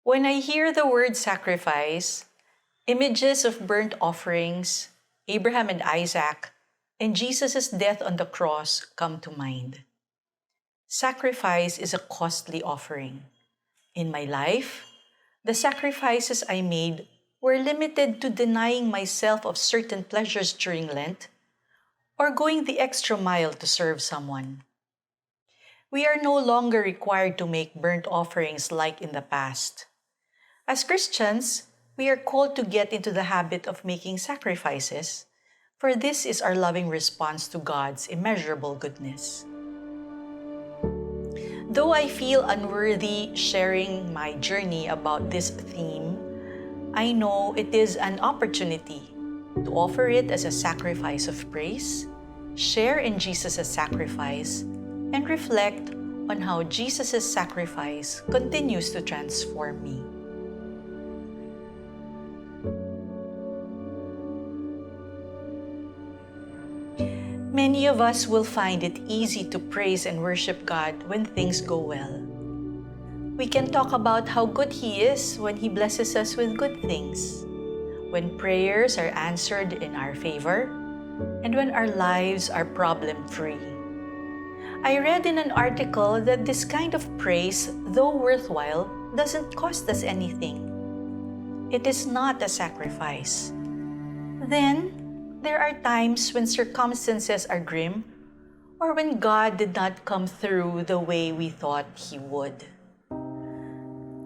When I hear the word sacrifice, images of burnt offerings, Abraham and Isaac, and Jesus' death on the cross come to mind. Sacrifice is a costly offering. In my life, the sacrifices I made were limited to denying myself of certain pleasures during Lent or going the extra mile to serve someone. We are no longer required to make burnt offerings like in the past. As Christians, we are called to get into the habit of making sacrifices, for this is our loving response to God's immeasurable goodness. Though I feel unworthy sharing my journey about this theme, I know it is an opportunity to offer it as a sacrifice of praise, share in Jesus' sacrifice, and reflect on how Jesus' sacrifice continues to transform me. Many of us will find it easy to praise and worship God when things go well. We can talk about how good He is when He blesses us with good things, when prayers are answered in our favor, and when our lives are problem-free. I read in an article that this kind of praise, though worthwhile, doesn't cost us anything. It is not a sacrifice. Then, there are times when circumstances are grim or when God did not come through the way we thought He would.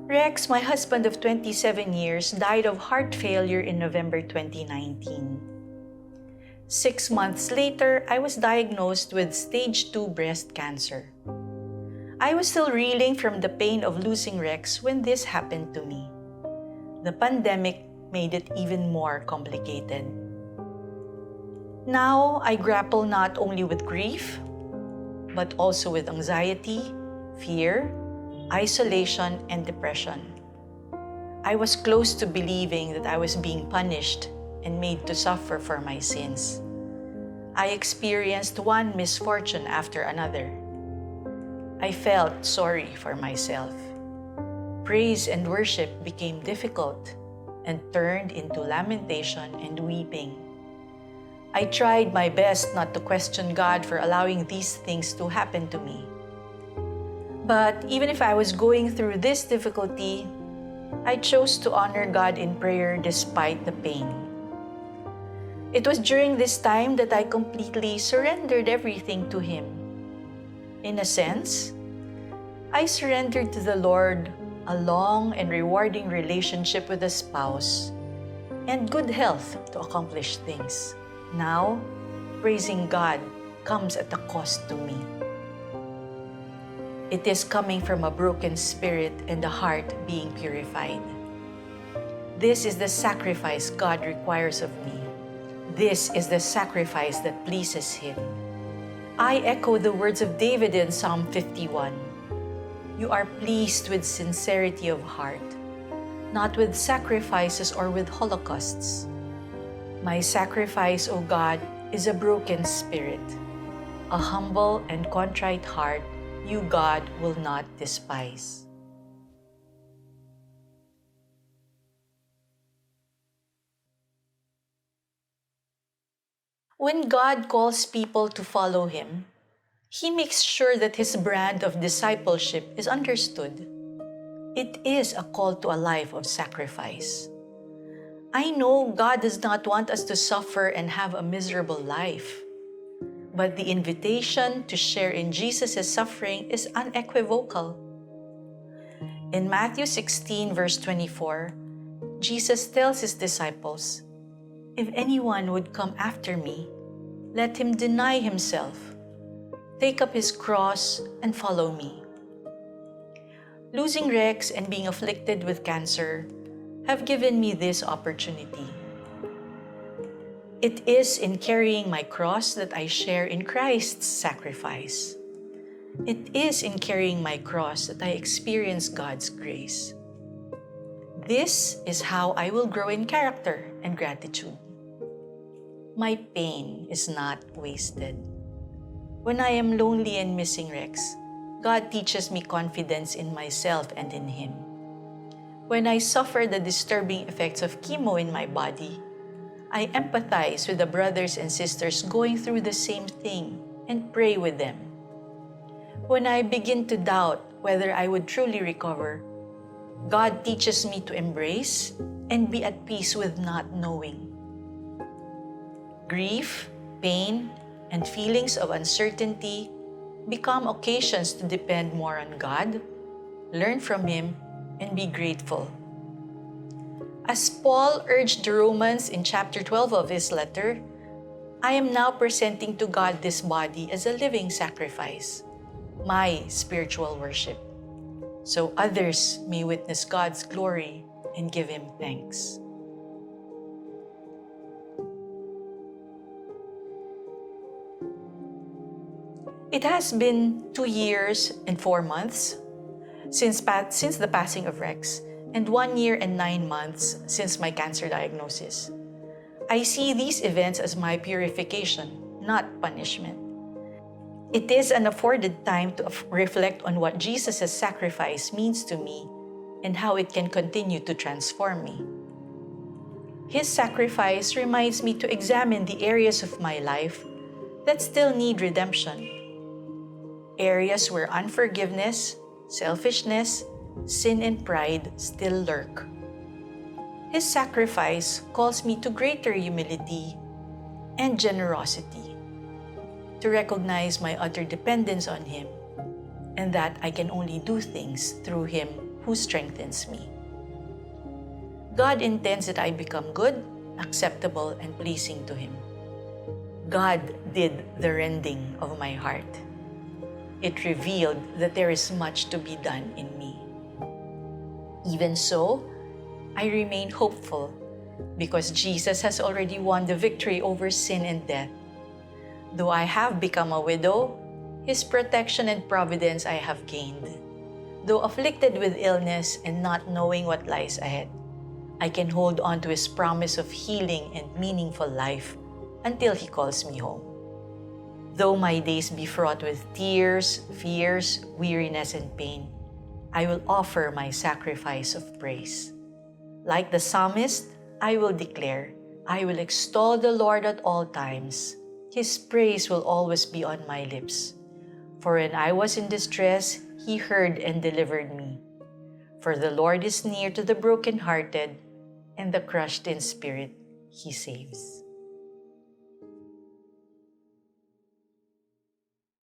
Rex, my husband of 27 years, died of heart failure in November 2019. 6 months later, I was diagnosed with stage 2 breast cancer. I was still reeling from the pain of losing Rex when this happened to me. The pandemic made it even more complicated. Now, I grapple not only with grief, but also with anxiety, fear, isolation, and depression. I was close to believing that I was being punished and made to suffer for my sins. I experienced one misfortune after another. I felt sorry for myself. Praise and worship became difficult and turned into lamentation and weeping. I tried my best not to question God for allowing these things to happen to me. But even if I was going through this difficulty, I chose to honor God in prayer despite the pain. It was during this time that I completely surrendered everything to Him. In a sense, I surrendered to the Lord a long and rewarding relationship with a spouse and good health to accomplish things. Now, praising God comes at a cost to me. It is coming from a broken spirit and a heart being purified. This is the sacrifice God requires of me. This is the sacrifice that pleases Him. I echo the words of David in Psalm 51. You are pleased with sincerity of heart, not with sacrifices or with holocausts. My sacrifice, O God, is a broken spirit. A humble and contrite heart, you, God, will not despise. When God calls people to follow Him, He makes sure that His brand of discipleship is understood. It is a call to a life of sacrifice. I know God does not want us to suffer and have a miserable life, but the invitation to share in Jesus' suffering is unequivocal. In Matthew 16, verse 24, Jesus tells His disciples, "If anyone would come after me, let him deny himself, take up his cross, and follow me." Losing Rex and being afflicted with cancer have given me this opportunity. It is in carrying my cross that I share in Christ's sacrifice. It is in carrying my cross that I experience God's grace. This is how I will grow in character and gratitude. My pain is not wasted. When I am lonely and missing Rex, God teaches me confidence in myself and in Him. When I suffer the disturbing effects of chemo in my body, I empathize with the brothers and sisters going through the same thing and pray with them. When I begin to doubt whether I would truly recover, God teaches me to embrace and be at peace with not knowing. Grief, pain, and feelings of uncertainty become occasions to depend more on God, learn from Him, and be grateful. As Paul urged the Romans in chapter 12 of his letter, I am now presenting to God this body as a living sacrifice, my spiritual worship, so others may witness God's glory and give Him thanks. It has been 2 years and 4 months since the passing of Rex, and 1 year and 9 months since my cancer diagnosis. I see these events as my purification, not punishment. It is an afforded time to reflect on what Jesus' sacrifice means to me and how it can continue to transform me. His sacrifice reminds me to examine the areas of my life that still need redemption. Areas where unforgiveness, selfishness, sin, and pride still lurk. His sacrifice calls me to greater humility and generosity, to recognize my utter dependence on Him, and that I can only do things through Him who strengthens me. God intends that I become good, acceptable, and pleasing to Him. God did the rending of my heart. It revealed that there is much to be done in me. Even so, I remain hopeful because Jesus has already won the victory over sin and death. Though I have become a widow, His protection and providence I have gained. Though afflicted with illness and not knowing what lies ahead, I can hold on to His promise of healing and meaningful life until He calls me home. Though my days be fraught with tears, fears, weariness, and pain, I will offer my sacrifice of praise. Like the psalmist, I will declare, I will extol the Lord at all times. His praise will always be on my lips. For when I was in distress, He heard and delivered me. For the Lord is near to the brokenhearted, and the crushed in spirit He saves.